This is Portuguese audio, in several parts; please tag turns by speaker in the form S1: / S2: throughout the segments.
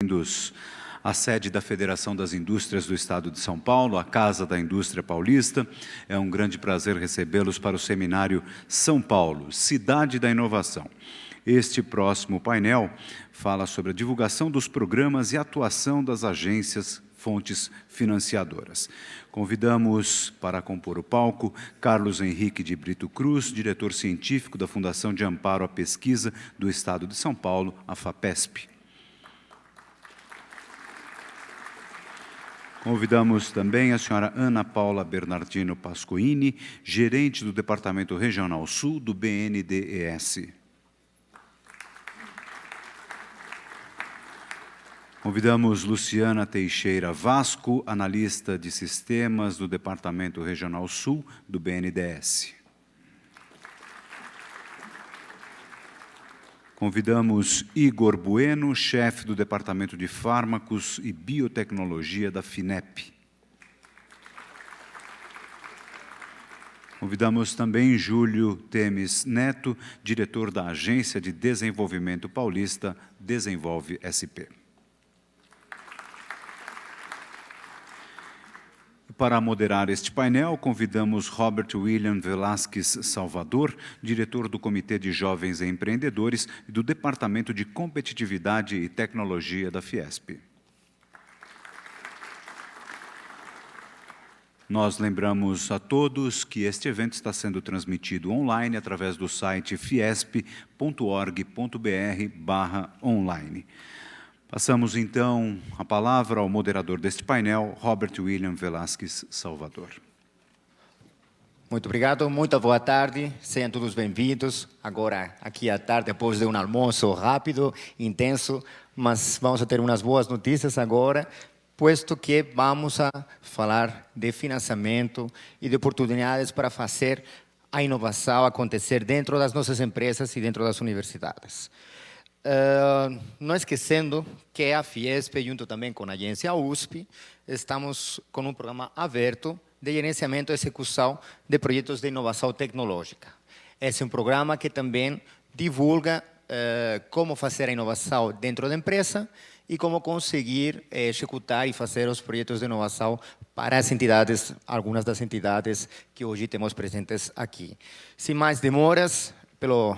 S1: bem-vindos à sede da Federação das Indústrias do Estado de São Paulo, a Casa da Indústria Paulista. É um grande prazer recebê-los para o seminário São Paulo, Cidade da Inovação. Este próximo painel fala sobre a divulgação dos programas e atuação das agências fontes financiadoras. Convidamos para compor o palco Carlos Henrique de Brito Cruz, diretor científico da Fundação de Amparo à Pesquisa do Estado de São Paulo, a FAPESP. Convidamos também a senhora Ana Paula Bernardino Pascoini, gerente do Departamento Regional Sul do BNDES. Convidamos Luciana Teixeira Vasco, analista de sistemas do Departamento Regional Sul do BNDES. Convidamos Igor Bueno, chefe do Departamento de Fármacos e Biotecnologia da FINEP. Convidamos também Júlio Temes Neto, diretor da Agência de Desenvolvimento Paulista, Desenvolve SP. Para moderar este painel, convidamos Robert William Velasquez Salvador, diretor do Comitê de Jovens Empreendedores e do Departamento de Competitividade e Tecnologia da Fiesp. Nós lembramos a todos que este evento está sendo transmitido online através do site fiesp.org.br/online. Passamos, então, a palavra ao moderador deste painel, Robert William Velasquez Salvador.
S2: Muito obrigado, muito boa tarde, sejam todos bem-vindos. Agora, aqui à tarde, depois de um almoço rápido, intenso, mas vamos a ter umas boas notícias agora, posto que vamos a falar de financiamento e de oportunidades para fazer a inovação acontecer dentro das nossas empresas e dentro das universidades. Não esquecendo que a Fiesp, junto também com a agência USP, estamos com um programa aberto de gerenciamento e execução de projetos de inovação tecnológica. Esse é um programa que também divulga como fazer a inovação dentro da empresa e como conseguir executar e fazer os projetos de inovação para as entidades, algumas das entidades que hoje temos presentes aqui. Sem mais demoras, pelo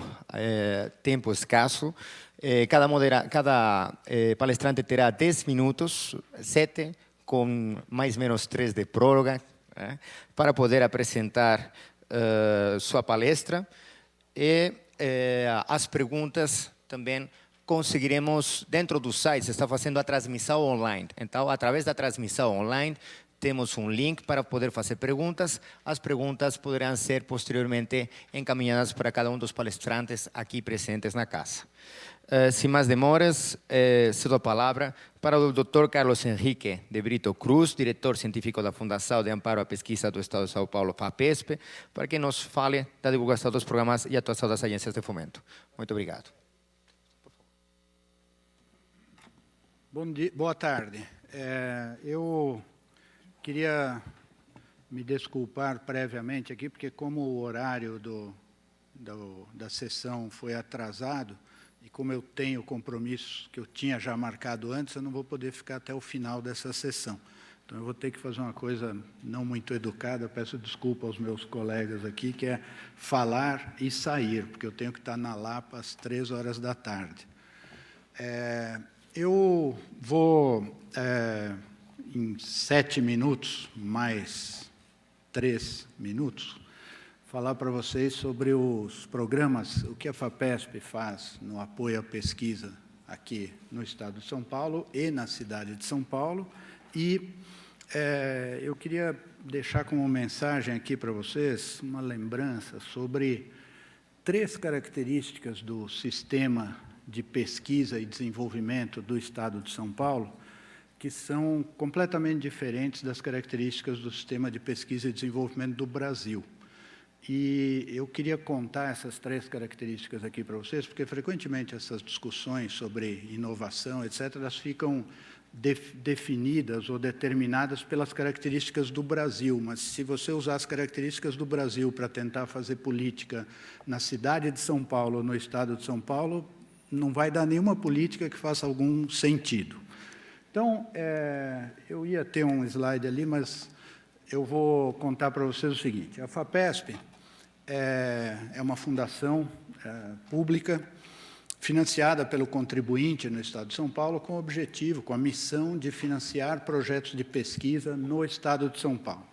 S2: tempo escasso, cada palestrante terá 10 minutos, 7, com mais ou menos 3 de prórroga, para poder apresentar sua palestra. E as perguntas também conseguiremos, dentro do site, se está fazendo a transmissão online. Então, através da transmissão online, temos um link para poder fazer perguntas. As perguntas poderão ser posteriormente encaminhadas para cada um dos palestrantes aqui presentes na casa. Sem mais demoras, cedo a palavra para o Dr. Carlos Henrique de Brito Cruz, diretor científico da Fundação de Amparo à Pesquisa do Estado de São Paulo, FAPESP, para que nos fale da divulgação dos programas e atuação das agências de fomento. Muito obrigado.
S3: Bom dia, boa tarde. Eu queria me desculpar previamente aqui, porque como o horário da sessão foi atrasado, e como eu tenho compromissos que eu tinha já marcado antes, eu não vou poder ficar até o final dessa sessão. Então, eu vou ter que fazer uma coisa não muito educada, peço desculpa aos meus colegas aqui, que é falar e sair, porque eu tenho que estar na Lapa às 3 horas da tarde. Eu vou, em 7 minutos, mais 3 minutos, falar para vocês sobre os programas, o que a FAPESP faz no apoio à pesquisa aqui no Estado de São Paulo e na cidade de São Paulo. E eu queria deixar como mensagem aqui para vocês uma lembrança sobre 3 características do sistema de pesquisa e desenvolvimento do Estado de São Paulo, que são completamente diferentes das características do sistema de pesquisa e desenvolvimento do Brasil. E eu queria contar essas 3 características aqui para vocês, porque frequentemente essas discussões sobre inovação, etc., elas ficam definidas ou determinadas pelas características do Brasil, mas se você usar as características do Brasil para tentar fazer política na cidade de São Paulo ou no estado de São Paulo, não vai dar nenhuma política que faça algum sentido. Então, eu ia ter um slide ali, mas eu vou contar para vocês o seguinte. A FAPESP é uma fundação pública financiada pelo contribuinte no Estado de São Paulo com o objetivo, com a missão de financiar projetos de pesquisa no Estado de São Paulo,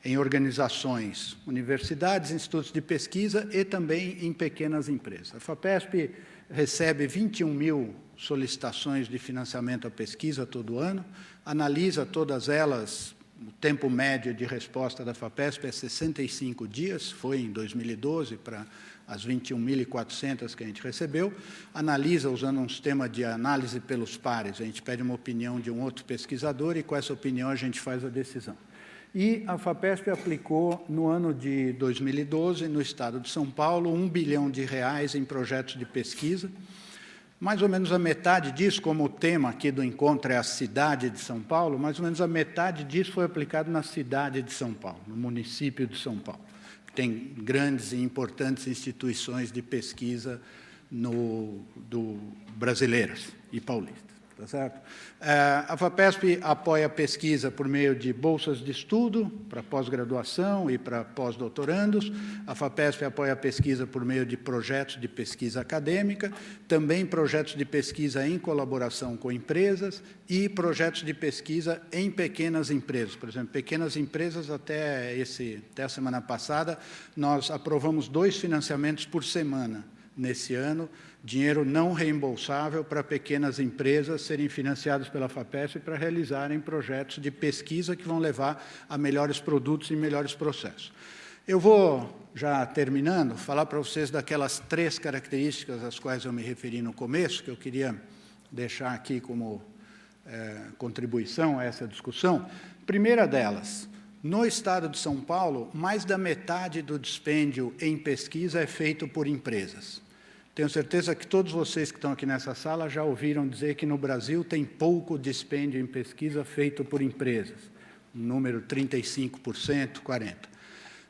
S3: em organizações, universidades, institutos de pesquisa e também em pequenas empresas. A FAPESP recebe 21 mil solicitações de financiamento à pesquisa todo ano, analisa todas elas. O tempo médio de resposta da FAPESP é 65 dias, foi em 2012 para as 21.400 que a gente recebeu, analisa usando um sistema de análise pelos pares, a gente pede uma opinião de um outro pesquisador e com essa opinião a gente faz a decisão. E a FAPESP aplicou no ano de 2012, no estado de São Paulo, R$1 bilhão em projetos de pesquisa. Mais ou menos a metade disso, como o tema aqui do encontro é a cidade de São Paulo, mais ou menos a metade disso foi aplicado na cidade de São Paulo, no município de São Paulo. Tem grandes e importantes instituições de pesquisa brasileiras e paulistas. Tá certo? A FAPESP apoia a pesquisa por meio de bolsas de estudo para pós-graduação e para pós-doutorandos. A FAPESP apoia a pesquisa por meio de projetos de pesquisa acadêmica, também projetos de pesquisa em colaboração com empresas e projetos de pesquisa em pequenas empresas. Por exemplo, pequenas empresas, até a semana passada, nós aprovamos 2 financiamentos por semana nesse ano, dinheiro não reembolsável para pequenas empresas serem financiadas pela FAPESP para realizarem projetos de pesquisa que vão levar a melhores produtos e melhores processos. Eu vou, já terminando, falar para vocês daquelas 3 características às quais eu me referi no começo, que eu queria deixar aqui como contribuição a essa discussão. Primeira delas, no estado de São Paulo, mais da metade do dispêndio em pesquisa é feito por empresas. Tenho certeza que todos vocês que estão aqui nessa sala já ouviram dizer que no Brasil tem pouco dispêndio em pesquisa feito por empresas, número 35%, 40%.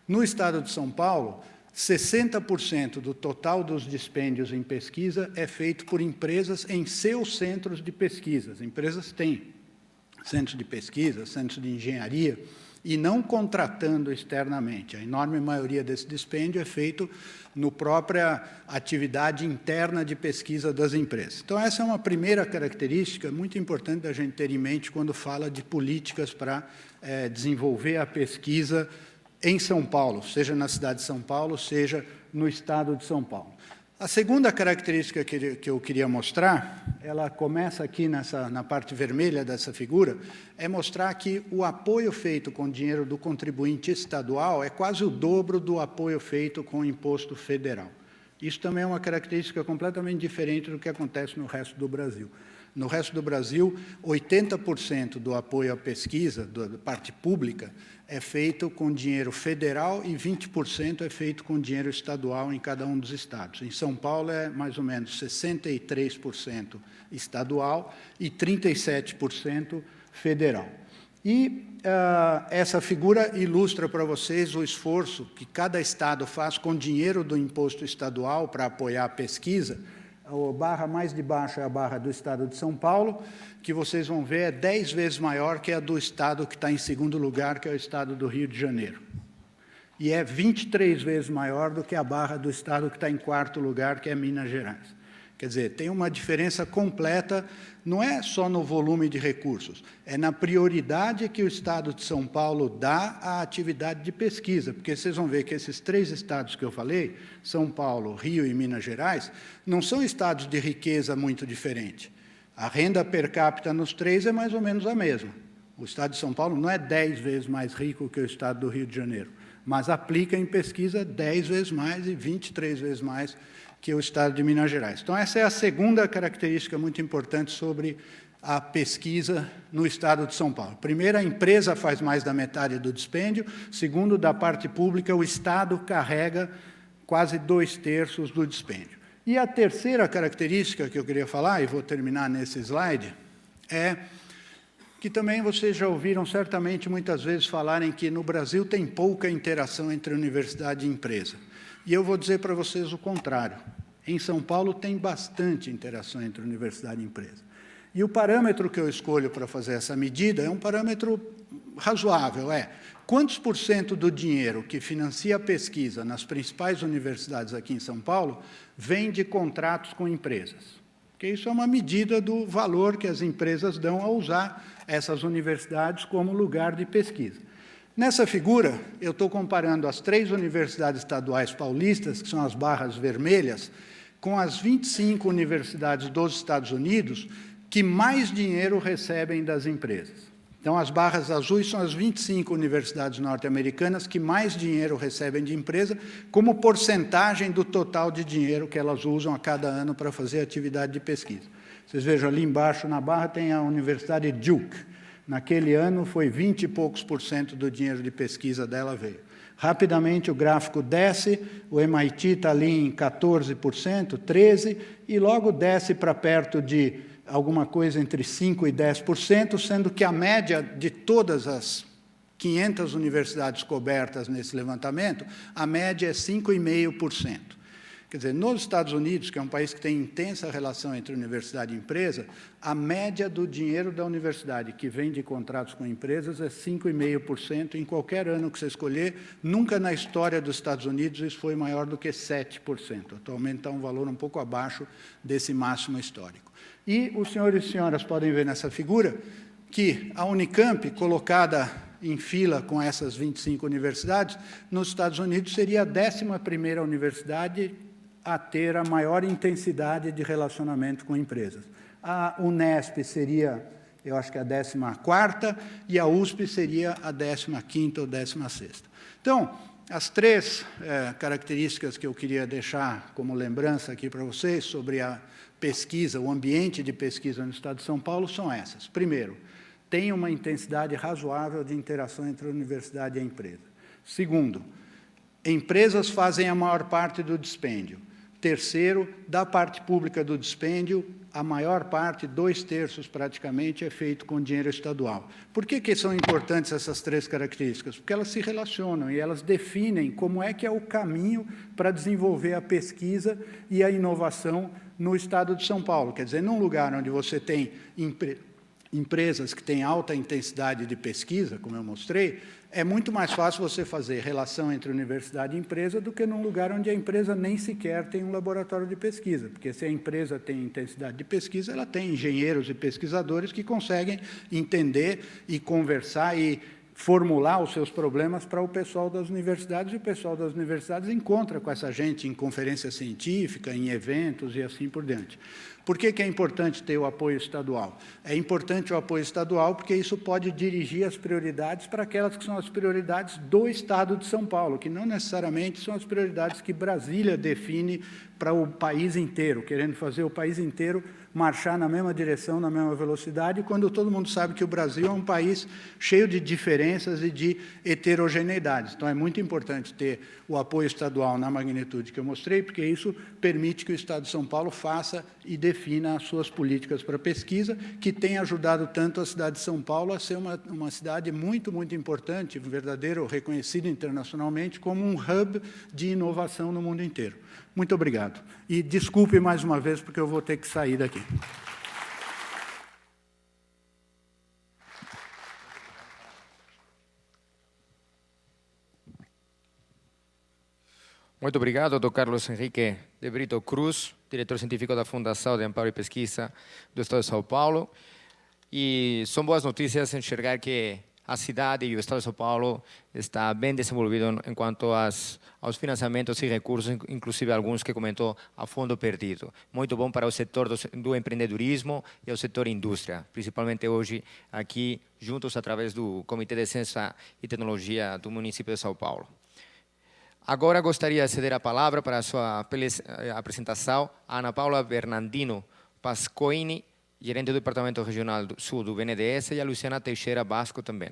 S3: No estado de São Paulo, 60% do total dos dispêndios em pesquisa é feito por empresas em seus centros de pesquisa. As empresas têm centros de pesquisa, centros de engenharia, e não contratando externamente. A enorme maioria desse dispêndio é feito na própria atividade interna de pesquisa das empresas. Então, essa é uma primeira característica muito importante da gente ter em mente quando fala de políticas para desenvolver a pesquisa em São Paulo, seja na cidade de São Paulo, seja no estado de São Paulo. A segunda característica que eu queria mostrar, ela começa aqui na parte vermelha dessa figura, é mostrar que o apoio feito com dinheiro do contribuinte estadual é quase o dobro do apoio feito com o imposto federal. Isso também é uma característica completamente diferente do que acontece no resto do Brasil. No resto do Brasil, 80% do apoio à pesquisa, da parte pública, é feito com dinheiro federal e 20% é feito com dinheiro estadual em cada um dos estados. Em São Paulo é mais ou menos 63% estadual e 37% federal. E essa figura ilustra para vocês o esforço que cada estado faz com dinheiro do imposto estadual para apoiar a pesquisa. A barra mais de baixo é a barra do estado de São Paulo, que vocês vão ver é 10 vezes maior que a do estado que está em segundo lugar, que é o estado do Rio de Janeiro. E é 23 vezes maior do que a barra do estado que está em quarto lugar, que é Minas Gerais. Quer dizer, tem uma diferença completa, não é só no volume de recursos, é na prioridade que o estado de São Paulo dá à atividade de pesquisa, porque vocês vão ver que esses 3 estados que eu falei, São Paulo, Rio e Minas Gerais, não são estados de riqueza muito diferente. A renda per capita nos 3 é mais ou menos a mesma. O estado de São Paulo não é 10 vezes mais rico que o estado do Rio de Janeiro, mas aplica em pesquisa 10 vezes mais e 23 vezes mais que o estado de Minas Gerais. Então, essa é a segunda característica muito importante sobre a pesquisa no estado de São Paulo. Primeiro, a empresa faz mais da metade do dispêndio. Segundo, da parte pública, o estado carrega quase 2/3 do dispêndio. E a terceira característica que eu queria falar, e vou terminar nesse slide, é que também vocês já ouviram certamente muitas vezes falarem que no Brasil tem pouca interação entre universidade e empresa. E eu vou dizer para vocês o contrário. Em São Paulo tem bastante interação entre universidade e empresa. E o parâmetro que eu escolho para fazer essa medida é um parâmetro razoável, quantos por cento do dinheiro que financia a pesquisa nas principais universidades aqui em São Paulo vem de contratos com empresas? Porque isso é uma medida do valor que as empresas dão a usar essas universidades como lugar de pesquisa. Nessa figura, eu estou comparando as 3 universidades estaduais paulistas, que são as barras vermelhas, com as 25 universidades dos Estados Unidos que mais dinheiro recebem das empresas. Então, as barras azuis são as 25 universidades norte-americanas que mais dinheiro recebem de empresa, como porcentagem do total de dinheiro que elas usam a cada ano para fazer atividade de pesquisa. Vocês vejam ali embaixo na barra tem a Universidade Duke. Naquele ano foi 20 e poucos % do dinheiro de pesquisa dela veio. Rapidamente o gráfico desce, o MIT está ali em 14%, 13%, e logo desce para perto de alguma coisa entre 5% e 10%, sendo que a média de todas as 500 universidades cobertas nesse levantamento, a média é 5,5%. Quer dizer, nos Estados Unidos, que é um país que tem intensa relação entre universidade e empresa, a média do dinheiro da universidade que vem de contratos com empresas é 5,5% em qualquer ano que você escolher. Nunca na história dos Estados Unidos isso foi maior do que 7%. Atualmente está um valor um pouco abaixo desse máximo histórico. E os senhores e senhoras podem ver nessa figura que a Unicamp, colocada em fila com essas 25 universidades, nos Estados Unidos seria a 11ª universidade a ter a maior intensidade de relacionamento com empresas. A Unesp seria, eu acho que a 14ª, e a USP seria a 15ª ou 16ª. Então, as 3 características que eu queria deixar como lembrança aqui para vocês sobre a pesquisa, o ambiente de pesquisa no Estado de São Paulo são essas. Primeiro, tem uma intensidade razoável de interação entre a universidade e a empresa. Segundo, empresas fazem a maior parte do dispêndio. Terceiro, da parte pública do dispêndio, a maior parte, 2/3 praticamente, é feito com dinheiro estadual. Por que são importantes essas 3 características? Porque elas se relacionam e elas definem como é que é o caminho para desenvolver a pesquisa e a inovação no Estado de São Paulo. Quer dizer, num lugar onde você tem empresas que têm alta intensidade de pesquisa, como eu mostrei, é muito mais fácil você fazer relação entre universidade e empresa do que num lugar onde a empresa nem sequer tem um laboratório de pesquisa, porque se a empresa tem intensidade de pesquisa, ela tem engenheiros e pesquisadores que conseguem entender e conversar e formular os seus problemas para o pessoal das universidades, e o pessoal das universidades encontra com essa gente em conferência científica, em eventos e assim por diante. Por que é importante ter o apoio estadual? É importante o apoio estadual porque isso pode dirigir as prioridades para aquelas que são as prioridades do Estado de São Paulo, que não necessariamente são as prioridades que Brasília define para o país inteiro, querendo fazer o país inteiro marchar na mesma direção, na mesma velocidade, quando todo mundo sabe que o Brasil é um país cheio de diferenças e de heterogeneidades. Então, é muito importante ter o apoio estadual na magnitude que eu mostrei, porque isso permite que o Estado de São Paulo faça e defina as suas políticas para pesquisa, que tem ajudado tanto a cidade de São Paulo a ser uma cidade muito, muito importante, um verdadeiro reconhecido internacionalmente como um hub de inovação no mundo inteiro. Muito obrigado. E desculpe mais uma vez, porque eu vou ter que sair daqui.
S2: Muito obrigado, Dr. Carlos Henrique de Brito Cruz, diretor científico da Fundação de Amparo e Pesquisa do Estado de São Paulo. E são boas notícias enxergar que a cidade e o Estado de São Paulo está bem desenvolvido em quanto aos financiamentos e recursos, inclusive alguns que comentou a fundo perdido. Muito bom para o setor do empreendedorismo e o setor indústria, principalmente hoje aqui juntos através do Comitê de Ciência e Tecnologia do município de São Paulo. Agora gostaria de ceder a palavra para a sua apresentação a Ana Paula Bernardino Pascoini, gerente do Departamento Regional Sul do BNDES, e a Luciana Teixeira Basco também.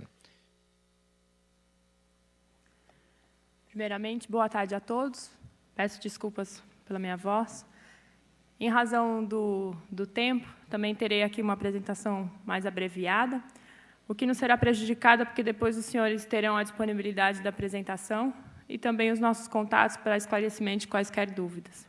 S4: Primeiramente, boa tarde a todos. Peço desculpas pela minha voz. Em razão do tempo, também terei aqui uma apresentação mais abreviada, o que não será prejudicada, porque depois os senhores terão a disponibilidade da apresentação e também os nossos contatos para esclarecimento de quaisquer dúvidas.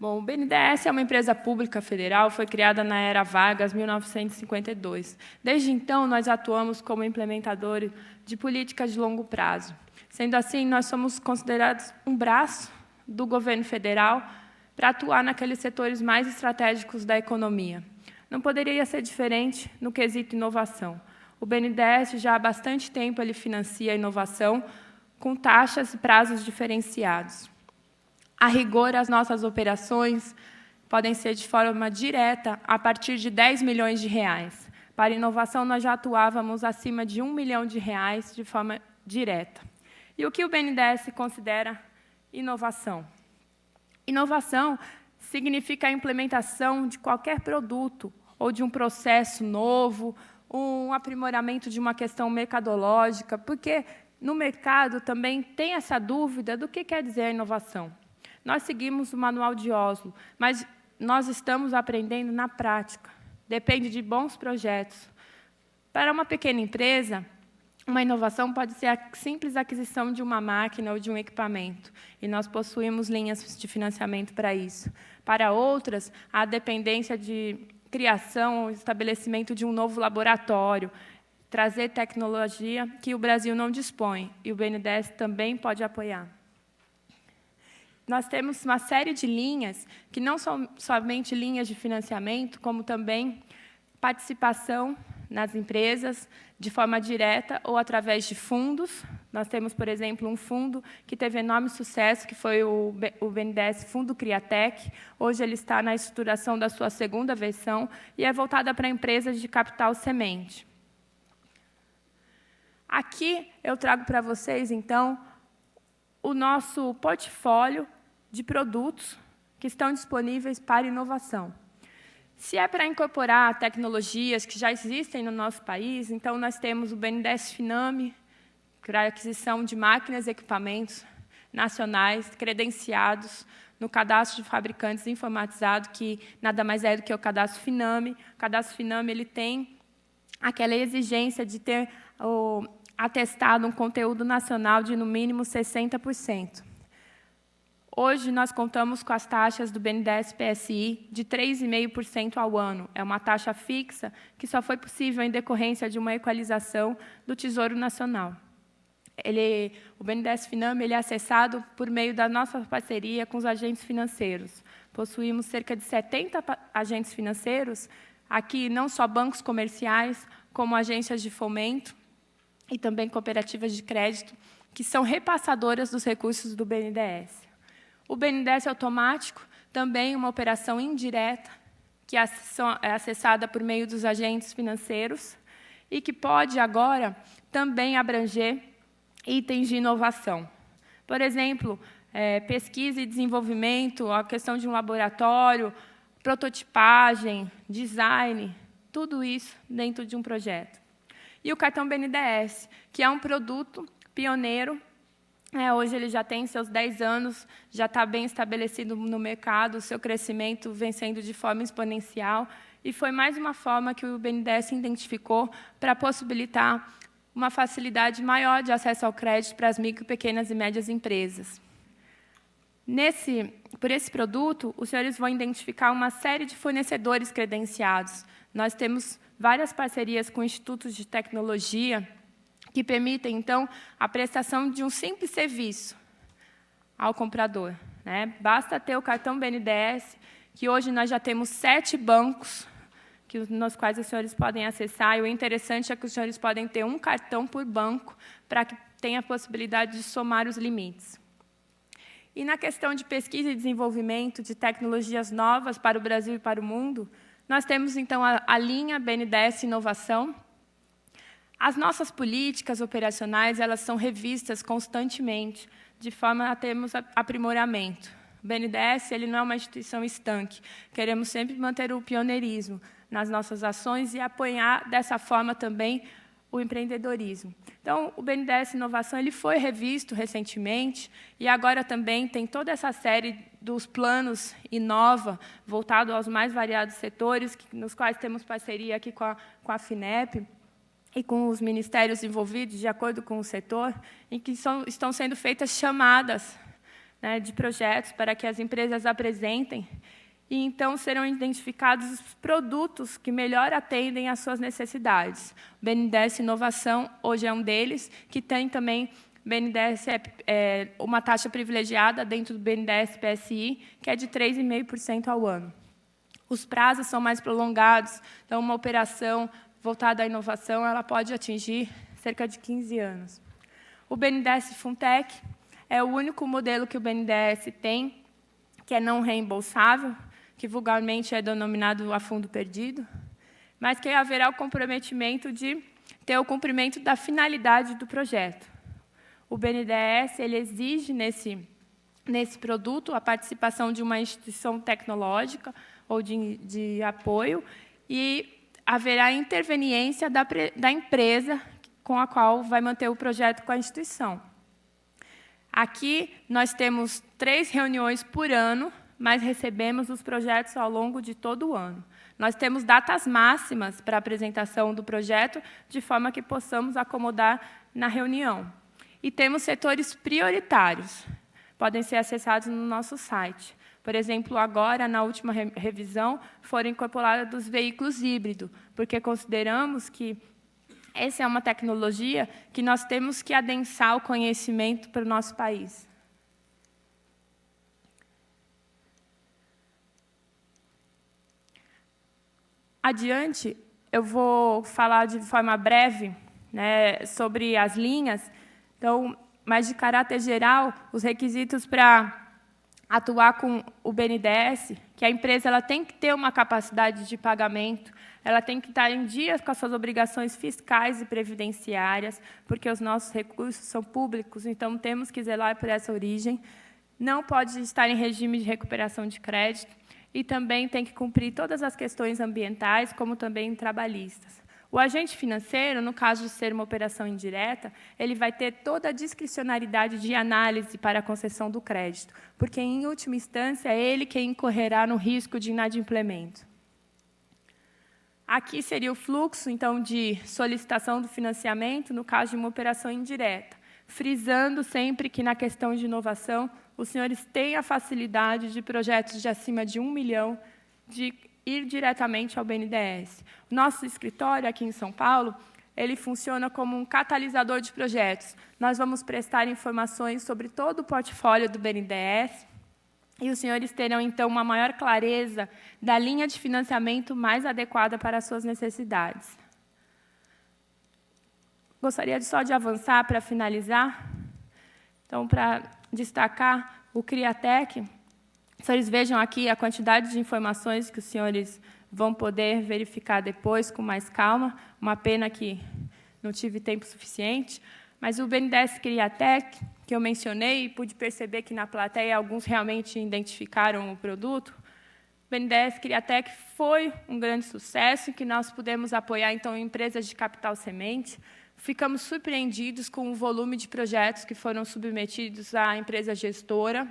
S4: Bom, o BNDES é uma empresa pública federal, foi criada na era Vargas, 1952. Desde então, nós atuamos como implementadores de políticas de longo prazo. Sendo assim, nós somos considerados um braço do governo federal para atuar naqueles setores mais estratégicos da economia. Não poderia ser diferente no quesito inovação. O BNDES já há bastante tempo ele financia a inovação com taxas e prazos diferenciados. A rigor, as nossas operações podem ser de forma direta a partir de 10 milhões de reais. Para inovação, nós já atuávamos acima de 1 milhão de reais de forma direta. E o que o BNDES considera inovação? Inovação significa a implementação de qualquer produto ou de um processo novo, um aprimoramento de uma questão mercadológica, porque no mercado também tem essa dúvida do que quer dizer a inovação. Nós seguimos o Manual de Oslo, mas nós estamos aprendendo na prática. Depende de bons projetos. Para uma pequena empresa, uma inovação pode ser a simples aquisição de uma máquina ou de um equipamento, e nós possuímos linhas de financiamento para isso. Para outras, a dependência de criação ou estabelecimento de um novo laboratório, trazer tecnologia que o Brasil não dispõe, e o BNDES também pode apoiar. Nós temos uma série de linhas, que não são somente linhas de financiamento, como também participação nas empresas, de forma direta ou através de fundos. Nós temos, por exemplo, um fundo que teve enorme sucesso, que foi o BNDES Fundo Criatec. Hoje ele está na estruturação da sua segunda versão e é voltada para empresas de capital semente. Aqui eu trago para vocês, então, o nosso portfólio de produtos que estão disponíveis para inovação. Se é para incorporar tecnologias que já existem no nosso país, então nós temos o BNDES Finame, para a aquisição de máquinas e equipamentos nacionais credenciados no cadastro de fabricantes informatizado, que nada mais é do que o cadastro Finame. O cadastro Finame ele tem aquela exigência de ter atestado um conteúdo nacional de, no mínimo, 60%. Hoje, nós contamos com as taxas do BNDES PSI de 3,5% ao ano. É uma taxa fixa que só foi possível em decorrência de uma equalização do Tesouro Nacional. O BNDES Finame ele é acessado por meio da nossa parceria com os agentes financeiros. Possuímos cerca de 70 agentes financeiros, aqui não só bancos comerciais, como agências de fomento e também cooperativas de crédito, que são repassadoras dos recursos do BNDES. O BNDES automático, também uma operação indireta, que é acessada por meio dos agentes financeiros e que pode, agora, também abranger itens de inovação. Por exemplo, pesquisa e desenvolvimento, a questão de um laboratório, prototipagem, design, tudo isso dentro de um projeto. E o cartão BNDES, que é um produto pioneiro. Hoje ele já tem seus 10 anos, já está bem estabelecido no mercado, o seu crescimento vem sendo de forma exponencial, e foi mais uma forma que o BNDES identificou para possibilitar uma facilidade maior de acesso ao crédito para as micro, pequenas e médias empresas. Por esse produto, os senhores vão identificar uma série de fornecedores credenciados. Nós temos várias parcerias com institutos de tecnologia, que permitem, então, a prestação de um simples serviço ao comprador. Basta ter o cartão BNDES, que hoje nós já temos 7 bancos nos quais os senhores podem acessar, e o interessante é que os senhores podem ter um cartão por banco, para que tenha a possibilidade de somar os limites. E na questão de pesquisa e desenvolvimento de tecnologias novas para o Brasil e para o mundo, nós temos, então, a linha BNDES Inovação. As nossas políticas operacionais elas são revistas constantemente, de forma a termos aprimoramento. O BNDES ele não é uma instituição estanque. Queremos sempre manter o pioneirismo nas nossas ações e apoiar, dessa forma, também o empreendedorismo. Então, o BNDES Inovação ele foi revisto recentemente e agora também tem toda essa série dos planos Inova, voltado aos mais variados setores, nos quais temos parceria aqui com a FINEP, e com os ministérios envolvidos, de acordo com o setor, em que estão sendo feitas chamadas né, de projetos para que as empresas apresentem, e então serão identificados os produtos que melhor atendem às suas necessidades. O BNDES Inovação hoje é um deles, que tem também, BNDES uma taxa privilegiada dentro do BNDES PSI, que é de 3,5% ao ano. Os prazos são mais prolongados, então uma operação voltada à inovação ela pode atingir cerca de 15 anos. O BNDES Funtech é o único modelo que o BNDES tem, que é não reembolsável, que vulgarmente é denominado a fundo perdido, mas que haverá o comprometimento de ter o cumprimento da finalidade do projeto. O BNDES ele exige nesse produto a participação de uma instituição tecnológica ou de apoio e haverá interveniência da empresa com a qual vai manter o projeto com a instituição. Aqui nós temos 3 reuniões por ano, mas recebemos os projetos ao longo de todo o ano. Nós temos datas máximas para a apresentação do projeto, de forma que possamos acomodar na reunião. E temos setores prioritários, podem ser acessados no nosso site. Por exemplo, agora, na última revisão, foram incorporados veículos híbridos, porque consideramos que essa é uma tecnologia que nós temos que adensar o conhecimento para o nosso país. Adiante, eu vou falar de forma breve, né, sobre as linhas, então, mas de caráter geral, os requisitos para atuar com o BNDES, que a empresa ela tem que ter uma capacidade de pagamento, ela tem que estar em dia com as suas obrigações fiscais e previdenciárias, porque os nossos recursos são públicos, então temos que zelar por essa origem. Não pode estar em regime de recuperação de crédito e também tem que cumprir todas as questões ambientais, como também trabalhistas. O agente financeiro, no caso de ser uma operação indireta, ele vai ter toda a discricionariedade de análise para a concessão do crédito, porque, em última instância, é ele quem incorrerá no risco de inadimplemento. Aqui seria o fluxo, então, de solicitação do financiamento, no caso de uma operação indireta, frisando sempre que, na questão de inovação, os senhores têm a facilidade de projetos de acima de 1 milhão de ir diretamente ao BNDES. O nosso escritório, aqui em São Paulo, ele funciona como um catalisador de projetos. Nós vamos prestar informações sobre todo o portfólio do BNDES e os senhores terão, então, uma maior clareza da linha de financiamento mais adequada para as suas necessidades. Gostaria só de avançar para finalizar. Então, para destacar o Criatec, os senhores vejam aqui a quantidade de informações que os senhores vão poder verificar depois, com mais calma. Uma pena que não tive tempo suficiente. Mas o BNDES Criatec, que eu mencionei, e pude perceber que na plateia alguns realmente identificaram o produto, o BNDES Criatec foi um grande sucesso, que nós pudemos apoiar, então, empresas de capital semente. Ficamos surpreendidos com o volume de projetos que foram submetidos à empresa gestora.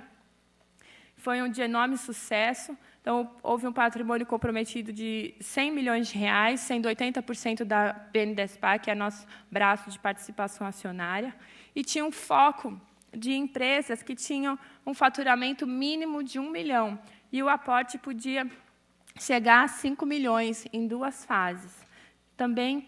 S4: Foi de enorme sucesso. Então, houve um patrimônio comprometido de 100 milhões de reais, sendo 80% da BNDESPAR, que é nosso braço de participação acionária, e tinha um foco de empresas que tinham um faturamento mínimo de 1 milhão, e o aporte podia chegar a 5 milhões em 2 fases. Também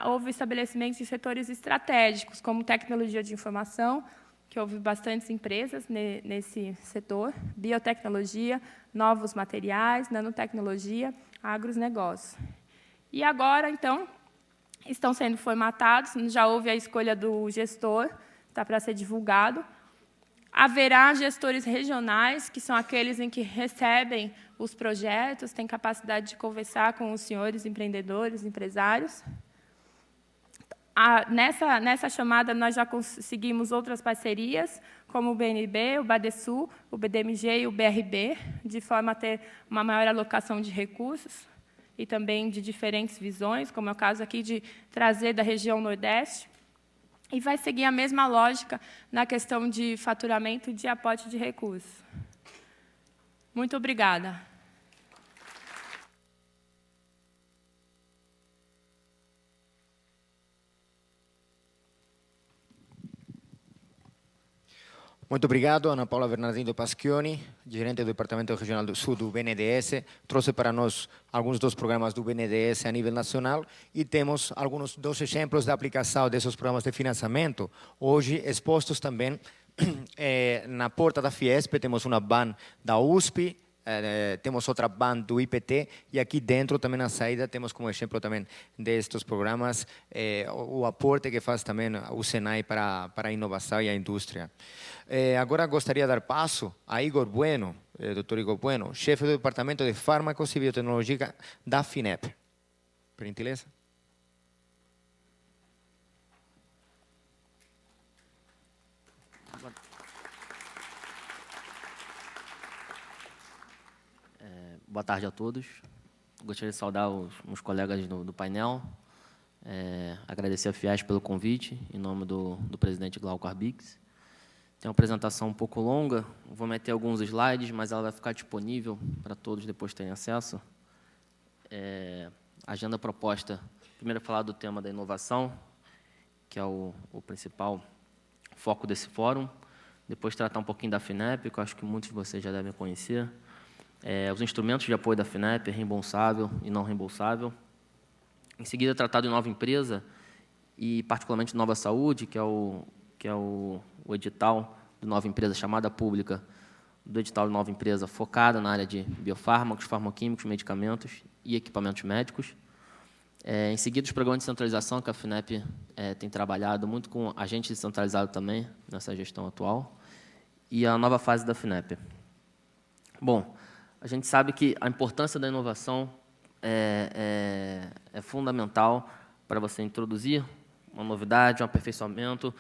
S4: houve estabelecimentos em setores estratégicos, como tecnologia de informação, que houve bastantes empresas nesse setor, biotecnologia, novos materiais, nanotecnologia, agronegócio. E agora, então, estão sendo formatados, já houve a escolha do gestor, está para ser divulgado. Haverá gestores regionais, que são aqueles em que recebem os projetos, têm capacidade de conversar com os senhores empreendedores, empresários. Nessa chamada, nós já conseguimos outras parcerias, como o BNB, o Badesul, o BDMG e o BRB, de forma a ter uma maior alocação de recursos e também de diferentes visões, como é o caso aqui de trazer da região Nordeste. E vai seguir a mesma lógica na questão de faturamento e de aporte de recursos. Muito obrigada.
S2: Muito obrigado, Ana Paula Bernardino Paschioni, gerente do Departamento Regional do Sul do BNDES. Trouxe para nós alguns dos programas do BNDES a nível nacional e temos alguns dos exemplos da aplicação desses programas de financiamento, hoje expostos também na porta da Fiesp. Temos uma van da USP, temos outra van do IPT e aqui dentro também na saída temos como exemplo também destes programas o aporte que faz também o Senai para a inovação e a indústria. Agora gostaria de dar passo a Igor Bueno, Dr. Igor Bueno, chefe do Departamento de Fármacos e Biotecnologia da FINEP. Por gentileza.
S5: Boa tarde a todos. Gostaria de saudar os colegas do painel, agradecer a FIES pelo convite, em nome do presidente Glauco Arbix. Tem uma apresentação um pouco longa, vou meter alguns slides, mas ela vai ficar disponível para todos depois terem acesso. Agenda proposta, primeiro falar do tema da inovação, que é o principal foco desse fórum, depois tratar um pouquinho da FINEP, que eu acho que muitos de vocês já devem conhecer, os instrumentos de apoio da FINEP, reembolsável e não reembolsável. Em seguida, tratar de nova empresa e, particularmente, nova saúde, que é o edital de nova empresa, chamada pública do edital de nova empresa, focada na área de biofármacos, farmacoquímicos, medicamentos e equipamentos médicos. Em seguida, os programas de centralização, que a FINEP tem trabalhado muito com agentes descentralizados também, nessa gestão atual, e a nova fase da FINEP. Bom, a gente sabe que a importância da inovação é fundamental para você introduzir uma novidade, um aperfeiçoamento,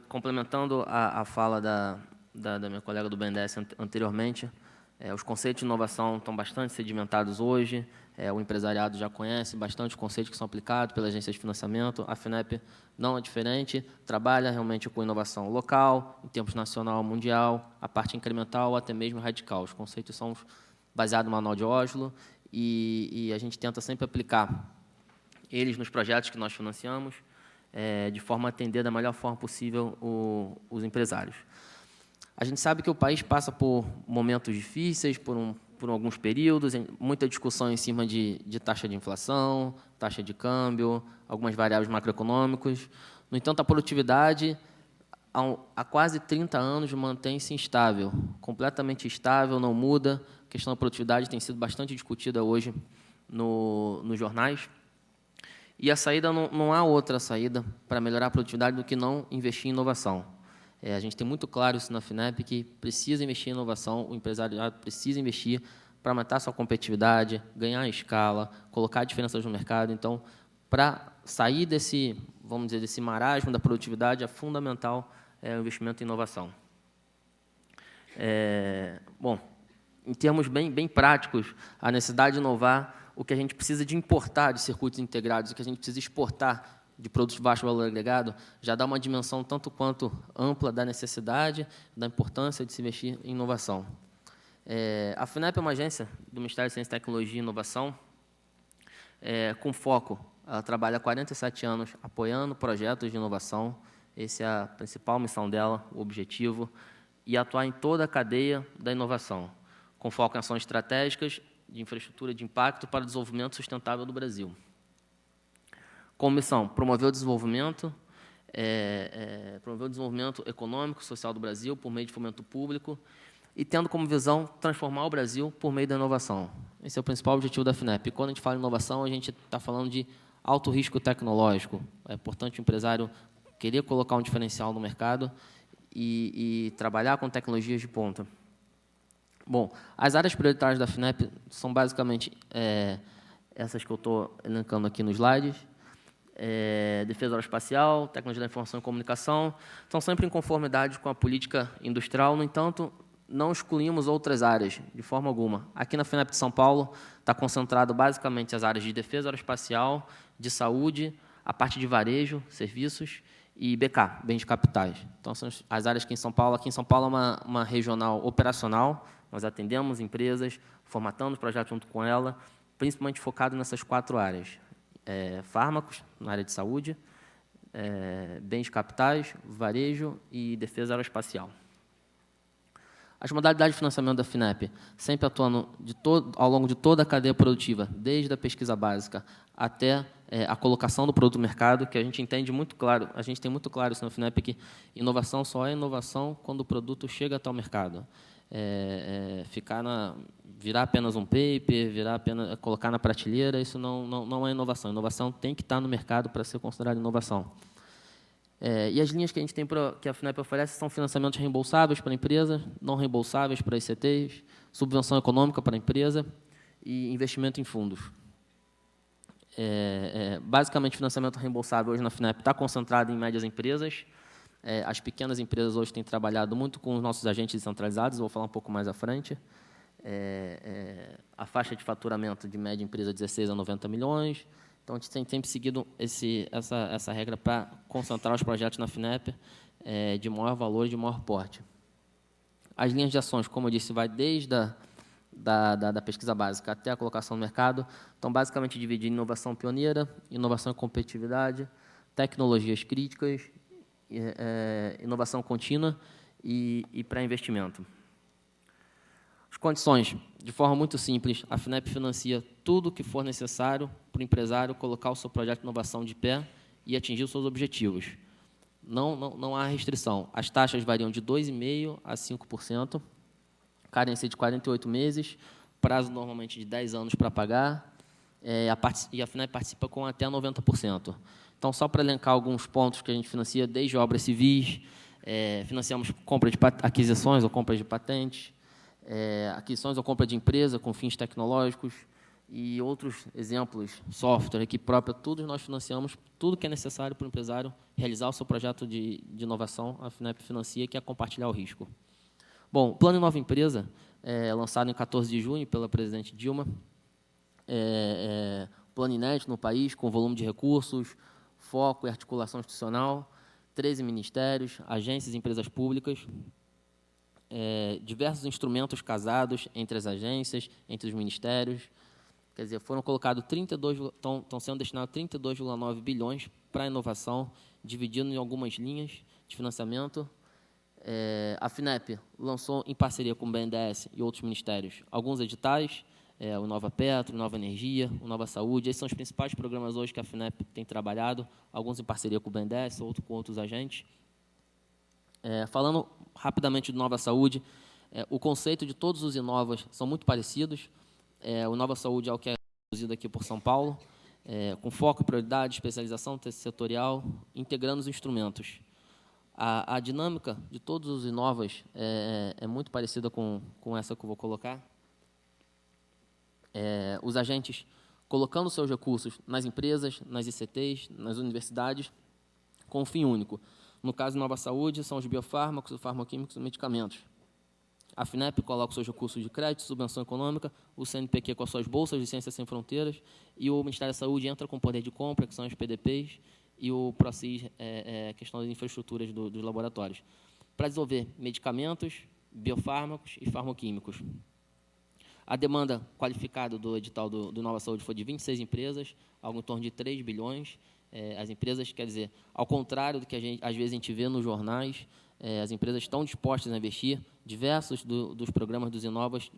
S5: complementando a fala da minha colega do BNDES anteriormente. Os conceitos de inovação estão bastante sedimentados hoje, o empresariado já conhece bastante os conceitos que são aplicados pela agência de financiamento, a FINEP não é diferente, trabalha realmente com inovação local, em termos nacional, mundial, a parte incremental ou até mesmo radical. Os conceitos são baseados no Manual de Oslo e a gente tenta sempre aplicar eles nos projetos que nós financiamos, de forma a atender da melhor forma possível os empresários. A gente sabe que o país passa por momentos difíceis, por alguns períodos, muita discussão em cima de taxa de inflação, taxa de câmbio, algumas variáveis macroeconômicas. No entanto, a produtividade, há quase 30 anos, mantém-se instável, completamente estável, não muda. A questão da produtividade tem sido bastante discutida hoje nos jornais. E a saída, não há outra saída para melhorar a produtividade do que não investir em inovação. A gente tem muito claro isso na FINEP, que precisa investir em inovação, o empresariado precisa investir para aumentar sua competitividade, ganhar escala, colocar diferenças no mercado. Então, para sair desse, vamos dizer, desse marasmo da produtividade, é fundamental o investimento em inovação. Bom, em termos bem práticos, a necessidade de inovar, o que a gente precisa de importar de circuitos integrados, o que a gente precisa exportar de produtos de baixo valor agregado, já dá uma dimensão tanto quanto ampla da necessidade, da importância de se investir em inovação. A FINEP é uma agência do Ministério de Ciência, Tecnologia e Inovação, com foco, ela trabalha há 47 anos apoiando projetos de inovação, essa é a principal missão dela, o objetivo, e atuar em toda a cadeia da inovação, com foco em ações estratégicas de infraestrutura de impacto para o desenvolvimento sustentável do Brasil. Com missão, promover o desenvolvimento econômico e social do Brasil por meio de fomento público e tendo como visão transformar o Brasil por meio da inovação. Esse é o principal objetivo da FINEP. E quando a gente fala em inovação, a gente está falando de alto risco tecnológico. É importante o empresário querer colocar um diferencial no mercado e trabalhar com tecnologias de ponta. Bom, as áreas prioritárias da FINEP são basicamente essas que eu estou elencando aqui nos slides. Defesa aeroespacial, tecnologia da informação e comunicação, estão sempre em conformidade com a política industrial, no entanto, não excluímos outras áreas, de forma alguma. Aqui na FINEP de São Paulo está concentrado basicamente as áreas de defesa aeroespacial, de saúde, a parte de varejo, serviços e BK, bens de capitais. Então, são as áreas aqui em São Paulo. Aqui em São Paulo é uma regional operacional, nós atendemos empresas, formatamos projetos junto com ela, principalmente focado nessas 4 áreas. Fármacos, na área de saúde, bens capitais, varejo e defesa aeroespacial. As modalidades de financiamento da FINEP, sempre atuando ao longo de toda a cadeia produtiva, desde a pesquisa básica até a colocação do produto no mercado, que a gente entende muito claro, a gente tem muito claro isso na FINEP, que inovação só é inovação quando o produto chega até o mercado. Virar apenas um paper, colocar na prateleira, isso não é inovação. Inovação tem que estar no mercado para ser considerada inovação. E as linhas que a gente tem que a FINEP oferece são financiamentos reembolsáveis para a empresa, não reembolsáveis para as ICTs, subvenção econômica para a empresa e investimento em fundos. Basicamente, financiamento reembolsável hoje na FINEP está concentrado em médias empresas. As pequenas empresas hoje têm trabalhado muito com os nossos agentes descentralizados, vou falar um pouco mais à frente. A faixa de faturamento de média empresa 16 a 90 milhões. Então, a gente tem sempre seguido essa regra para concentrar os projetos na FINEP de maior valor e de maior porte. As linhas de ações, como eu disse, vai desde da pesquisa básica até a colocação no mercado. Então, basicamente, dividir em inovação pioneira, inovação e competitividade, tecnologias críticas, inovação contínua e pré-investimento. As condições, de forma muito simples, a FINEP financia tudo o que for necessário para o empresário colocar o seu projeto de inovação de pé e atingir os seus objetivos. Não há restrição. As taxas variam de 2,5% a 5%, carência de 48 meses, prazo normalmente de 10 anos para pagar, e a FINEP participa com até 90%. Então, só para elencar alguns pontos que a gente financia, desde obras civis, financiamos compra de aquisições ou compras de patentes, aquisições ou compra de empresa com fins tecnológicos e outros exemplos, software, equipe própria, tudo nós financiamos, tudo que é necessário para o empresário realizar o seu projeto de inovação, a FINEP financia, que é compartilhar o risco. Bom, o Plano Nova Empresa, lançado em 14 de junho pela presidente Dilma, plano inédito no país, com volume de recursos, foco e articulação institucional, 13 ministérios, agências e empresas públicas, diversos instrumentos casados entre as agências, entre os ministérios. Quer dizer, foram colocados estão sendo destinados 32,9 bilhões para a inovação, dividindo em algumas linhas de financiamento. A FINEP lançou, em parceria com o BNDES e outros ministérios, alguns editais, o Nova Petro, o Nova Energia, o Nova Saúde. Esses são os principais programas hoje que a FINEP tem trabalhado, alguns em parceria com o BNDES, outros com outros agentes. Falando rapidamente do Nova Saúde, o conceito de todos os Inovas são muito parecidos. O Nova Saúde é o que é produzido aqui por São Paulo, com foco, prioridade, especialização setorial, integrando os instrumentos. A dinâmica de todos os Inovas é muito parecida com essa que eu vou colocar. Os agentes colocando seus recursos nas empresas, nas ICTs, nas universidades, com um fim único. No caso de Nova Saúde, são os biofármacos, os farmacoquímicos e os medicamentos. A FINEP coloca seus recursos de crédito, subvenção econômica, o CNPq com as suas bolsas de Ciências Sem Fronteiras, e o Ministério da Saúde entra com poder de compra, que são os PDPs, e o PROCIS, questão das infraestruturas dos laboratórios, para desenvolver medicamentos, biofármacos e farmacoquímicos. A demanda qualificada do edital do Nova Saúde foi de 26 empresas, algo em torno de 3 bilhões. As empresas, quer dizer, ao contrário do que às vezes a gente vê nos jornais, as empresas estão dispostas a investir. Diversos dos programas dos Inovas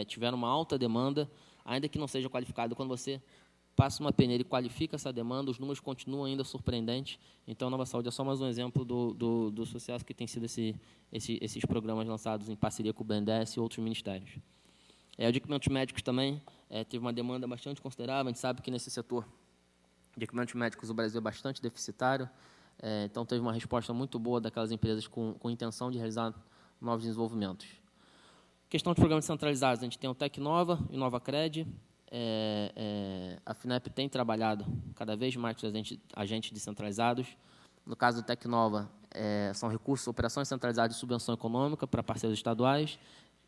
S5: tiveram uma alta demanda, ainda que não seja qualificado. Quando você passa uma peneira e qualifica essa demanda, os números continuam ainda surpreendentes. Então, a Nova Saúde é só mais um exemplo do sucesso que tem sido esses programas lançados em parceria com o BNDES e outros ministérios. O de equipamentos médicos também teve uma demanda bastante considerável. A gente sabe que nesse setor de equipamentos médicos o Brasil é bastante deficitário, então teve uma resposta muito boa daquelas empresas com intenção de realizar novos desenvolvimentos. Questão de programas centralizados, a gente tem o Tecnova e o NovaCred. A FINEP tem trabalhado cada vez mais com os agentes descentralizados. No caso do Tecnova, são recursos, operações centralizadas de subvenção econômica para parceiros estaduais,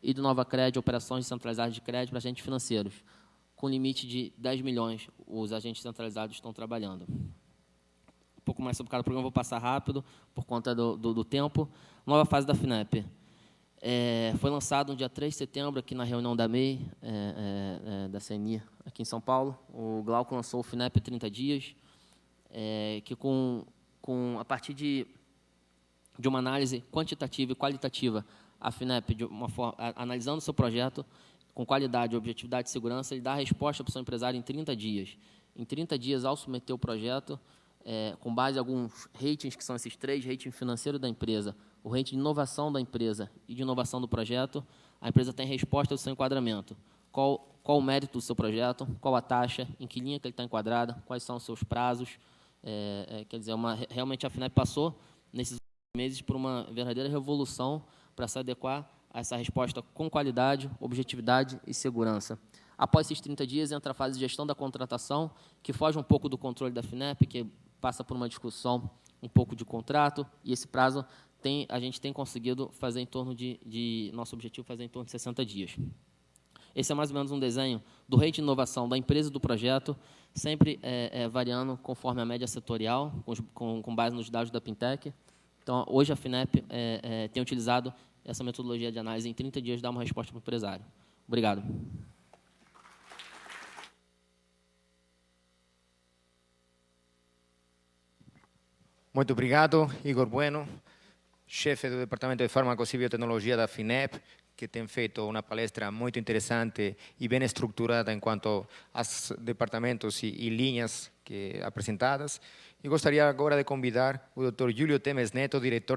S5: e do NovaCred, operações centralizadas de crédito para agentes financeiros. Com limite de 10 milhões, os agentes centralizados estão trabalhando. Um pouco mais sobre cada programa, vou passar rápido, por conta do tempo. Nova fase da FINEP. Foi lançado no dia 3 de setembro, aqui na reunião da MEI, da CNI, aqui em São Paulo. O Glauco lançou o FINEP 30 dias, que a partir de uma análise quantitativa e qualitativa, a FINEP, analisando o seu projeto, com qualidade, objetividade e segurança, ele dá a resposta para o seu empresário em 30 dias. Em 30 dias, ao submeter o projeto, com base em alguns ratings, que são esses 3, rating financeiro da empresa, o rating de inovação da empresa e de inovação do projeto, a empresa tem resposta do seu enquadramento. Qual o mérito do seu projeto, qual a taxa, em que linha que ele está enquadrado, quais são os seus prazos. Quer dizer, realmente a FINEP passou, nesses meses, por uma verdadeira revolução para se adequar a essa resposta com qualidade, objetividade e segurança. Após esses 30 dias, entra a fase de gestão da contratação, que foge um pouco do controle da FINEP, que passa por uma discussão um pouco de contrato, e esse prazo a gente tem conseguido fazer em torno nosso objetivo fazer em torno de 60 dias. Esse é mais ou menos um desenho do rating de inovação da empresa e do projeto, sempre variando conforme a média setorial, com base nos dados da Pintec. Então, hoje a FINEP tem utilizado essa metodologia de análise em 30 dias, dar uma resposta para o empresário. Obrigado.
S2: Muito obrigado, Igor Bueno, chefe do Departamento de Fármacos e Biotecnologia da FINEP, que tem feito uma palestra muito interessante e bem estruturada em quanto aos departamentos e linhas apresentadas. E gostaria agora de convidar o Dr. Júlio Temes Neto, diretor